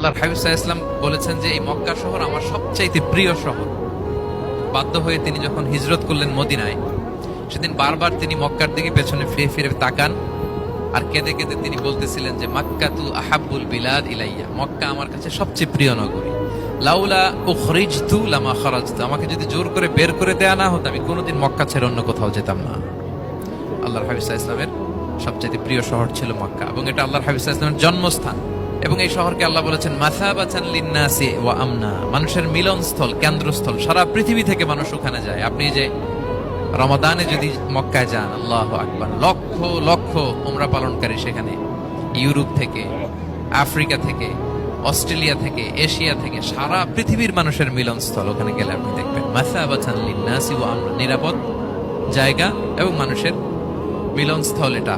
আল্লাহর হাবিব সাল্লাল্লাহু আলাইহি ওয়াসাল্লাম বলেছেন যে এই মক্কা শহর আমার সবচাইতে প্রিয় শহর। বাধ্য হয়ে তিনি যখন হিজরত করলেন মদিনায়, সেদিন বারবার তিনি মক্কার দিকে পেছনে ফিরে ফিরে তাকান আর কেঁদে কেঁদে তিনি বলতেছিলেন যে মাক্কাতু আহাব্বুল বিলাদ ইলাইয়া, মক্কা আমার কাছে সবচেয়ে প্রিয় নগরী। লাউলা উখরিজতু লামা খারাজতু, আমাকে যদি জোর করে বের করে দেয়া না হতো আমি কোনোদিন মক্কা ছেড়ে অন্য কোথাও যেতাম না। আল্লাহর হাবিব সাল্লাল্লাহু আলাইহি ওয়াসাল্লামের সবচেয়ে প্রিয় শহর ছিল মক্কা, এবং এটা আল্লাহর হাবিব সাল্লাল্লাহু আলাইহি ওয়াসাল্লামের জন্মস্থান। এবং এই শহরকে আল্লাহ বলেছেন মাসাবাতান লিন্নাসি ওয়া আমনা, মানুষের মিলনস্থল, কেন্দ্রস্থল। সারা পৃথিবী থেকে মানুষ ওখানে যায়। আপনি যে রমাদানে যদি মক্কায় যান, আল্লাহু আকবার, লক্ষ লক্ষ উমরা পালনকারী সেখানে, ইউরোপ থেকে, আফ্রিকা থেকে, অস্ট্রেলিয়া থেকে, এশিয়া থেকে, সারা পৃথিবীর মানুষের মিলনস্থল। ওখানে গেলে আপনি দেখবেন মাসাবাতান লিন্নাসি ওয়া আমনা, নিরাপদ জায়গা এবং মানুষের মিলনস্থল এটা।